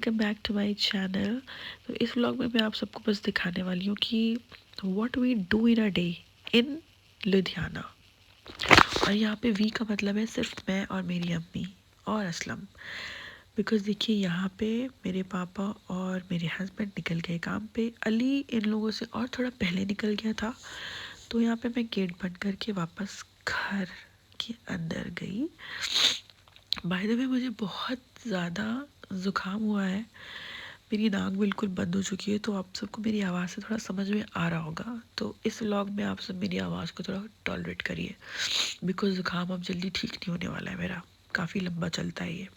Welcome back to my channel. तो इस vlog में मैं आप सबको बस दिखाने वाली हूँ कि what we do in a day in Ludhiana. और यहाँ पे वी का मतलब है सिर्फ मैं और मेरी अम्मी और असलम। बिकॉज़ देखिए यहाँ पे मेरे पापा और मेरे हस्बैंड निकल गए काम पे, अली इन लोगों से और थोड़ा पहले निकल गया था। तो यहाँ पे मैं गेट बंद करके वापस घर के अंदर गई। बाय द वे मुझे बहुत ज़्यादा ज़ुकाम हुआ है, मेरी नाक बिल्कुल बंद हो चुकी है, तो आप सबको मेरी आवाज़ से थोड़ा समझ में आ रहा होगा। तो इस व्लॉग में आप सब मेरी आवाज़ को थोड़ा टॉलरेट करिए, बिकॉज ज़ुकाम अब जल्दी ठीक नहीं होने वाला है मेरा, काफ़ी लंबा चलता है ये।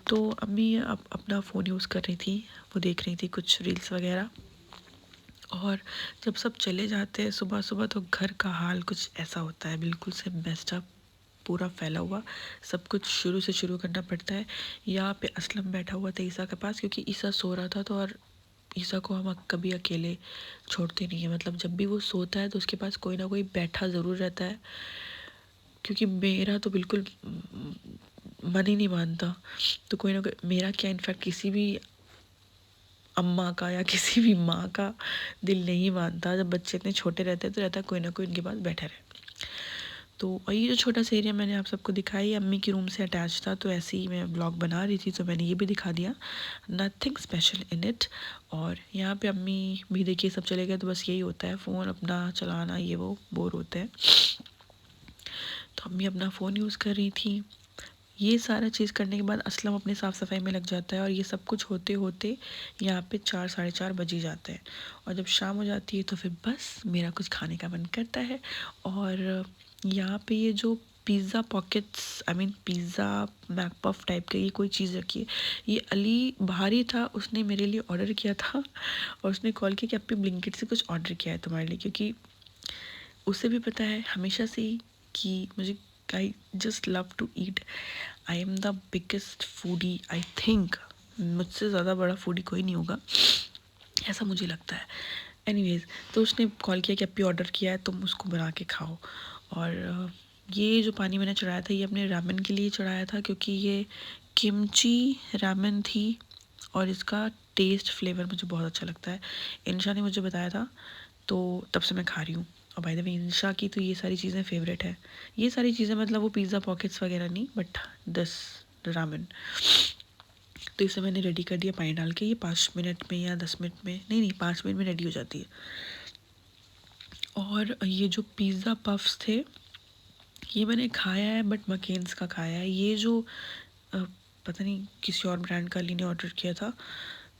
तो अम्मी अब अपना फ़ोन यूज़ कर रही थी, वो देख रही थी कुछ रील्स वगैरह। और जब सब चले जाते हैं सुबह सुबह तो घर का हाल कुछ ऐसा होता है, बिल्कुल से मेस्ड अप, पूरा फैला हुआ, सब कुछ शुरू से शुरू करना पड़ता है। यहाँ पे असलम बैठा हुआ था ईसा के पास, क्योंकि ईसा सो रहा था। तो और ईसा को हम कभी अकेले छोड़ते नहीं है, मतलब जब भी वो सोता है तो उसके पास कोई ना कोई बैठा ज़रूर रहता है, क्योंकि मेरा तो बिल्कुल मन ही नहीं मानता। तो कोई ना कोई, मेरा क्या इनफैक्ट किसी भी अम्मा का या किसी भी माँ का दिल नहीं मानता, जब बच्चे इतने छोटे रहते हैं तो रहता है कोई ना कोई उनके पास बैठा रहे। तो ये जो छोटा सा एरिया मैंने आप सबको दिखाई, अम्मी की रूम से अटैच था, तो ऐसे ही मैं ब्लॉग बना रही थी तो मैंने ये भी दिखा दिया, नथिंग स्पेशल इन इट। और यहाँ पे अम्मी भी देखिए सब चले गए, तो बस यही होता है, फ़ोन अपना चलाना, ये वो बोर होते हैं। तो अम्मी अपना फ़ोन यूज़ कर रही थी। ये सारा चीज़ करने के बाद असलम अपनी साफ़ सफाई में लग जाता है, और ये सब कुछ होते होते यहाँ पे 4 साढ़े 4 बज ही जाते हैं। और जब शाम हो जाती है तो फिर बस मेरा कुछ खाने का मन करता है। और यहाँ पे ये जो pizza pockets, I mean pizza McPuff type का ये कोई चीज़ रखी है, ये अली बाहर ही था, उसने मेरे लिए ऑर्डर किया था। और उसने कॉल किया कि अपने ब्लिंकिट से कुछ ऑर्डर किया है तुम्हारे लिए, क्योंकि उसे भी पता है हमेशा से ही कि मुझे, I just love to eat, I am the biggest foodie, I think मुझसे ज़्यादा बड़ा फूडी कोई नहीं होगा, ऐसा मुझे लगता है। एनीवेज, तो उसने कॉल किया कि अभी ऑर्डर किया है तुम उसको बना के खाओ। और ये जो पानी मैंने चढ़ाया था ये अपने रामेन के लिए चढ़ाया था, क्योंकि ये किमची रामेन थी और इसका टेस्ट फ्लेवर मुझे बहुत अच्छा लगता है। इंशा ने मुझे बताया था, तो तब से मैं खा रही हूँ। और बाय द वे इंशा की तो ये सारी चीज़ें फेवरेट है, ये सारी चीज़ें मतलब वो पिज़्ज़ा पॉकेट्स वगैरह नहीं, बट दिस रामेन। तो इसे मैंने रेडी कर दिया पानी डाल के, ये 5 मिनट में या 10 मिनट में, नहीं 5 मिनट में रेडी हो जाती है। और ये जो पिज़्ज़ा पफ्स थे ये मैंने खाया है, बट मकेन्स का खाया है। ये जो पता नहीं किसी और ब्रांड का अली ने ऑर्डर किया था,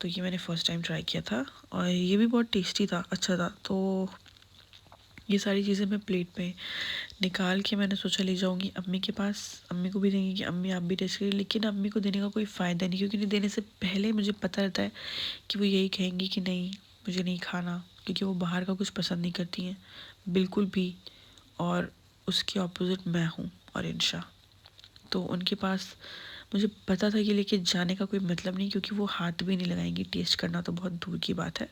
तो ये मैंने फ़र्स्ट टाइम ट्राई किया था और ये भी बहुत टेस्टी था, अच्छा था। तो ये सारी चीज़ें मैं प्लेट में निकाल के मैंने सोचा ले जाऊंगी अम्मी के पास, अम्मी को भी देंगी कि अम्मी आप भी टेस्ट करिए। लेकिन अम्मी को देने का कोई फ़ायदा नहीं, क्योंकि देने से पहले मुझे पता रहता है कि वो यही कहेंगी कि नहीं मुझे नहीं खाना, क्योंकि वो बाहर का कुछ पसंद नहीं करती हैं बिल्कुल भी। और उसके ऑपोजिट मैं हूँ और इंशा, तो उनके पास मुझे पता था कि लेके जाने का कोई मतलब नहीं, क्योंकि वो हाथ भी नहीं लगाएंगी, टेस्ट करना तो बहुत दूर की बात है।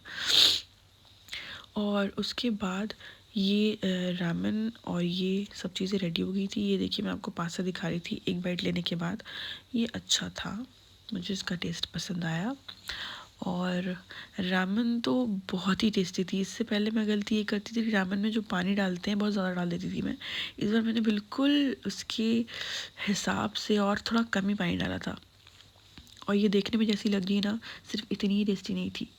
और उसके बाद ये रामेन और ये सब चीज़ें रेडी हो गई थी। ये देखिए मैं आपको पास्ता दिखा रही थी, एक बाइट लेने के बाद ये अच्छा था, मुझे इसका टेस्ट पसंद आया। और रामेन तो बहुत ही टेस्टी थी। इससे पहले मैं गलती ये करती थी कि रामेन में जो पानी डालते हैं बहुत ज़्यादा डाल देती थी मैं, इस बार मैंने बिल्कुल उसके हिसाब से और थोड़ा कम ही पानी डाला था। और ये देखने में जैसी लग रही है ना, सिर्फ इतनी ही टेस्टी नहीं थी।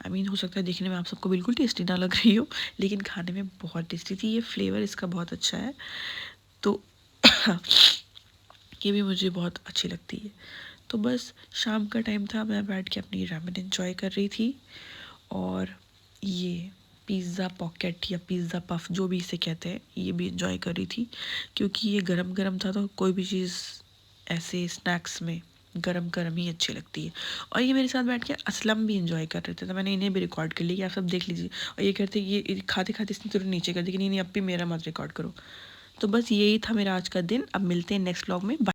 आई मीन हो सकता है देखने में आप सबको बिल्कुल टेस्टी ना लग रही हो, लेकिन खाने में बहुत टेस्टी थी। ये फ्लेवर इसका बहुत अच्छा है, तो ये भी मुझे बहुत अच्छी लगती है। तो बस शाम का टाइम था, मैं बैठ के अपनी रामेन एंजॉय कर रही थी। और ये पिज़्ज़ा पॉकेट या पिज़्ज़ा पफ जो भी इसे कहते हैं, ये भी इंजॉय कर रही थी, क्योंकि ये गरम गरम था, तो कोई भी चीज़ ऐसे स्नैक्स में गरम गरम ही अच्छी लगती है। और ये मेरे साथ बैठ के असलम भी इंजॉय कर रहे थे, तो मैंने इन्हें भी रिकॉर्ड कर लिया कि आप सब देख लीजिए। और ये कहते ये खाते खाते इसने तुरंत नीचे कर दी कि नहीं नहीं अब भी मेरा मत रिकॉर्ड करो। तो बस यही था मेरा आज का दिन, अब मिलते हैं नेक्स्ट व्लॉग में।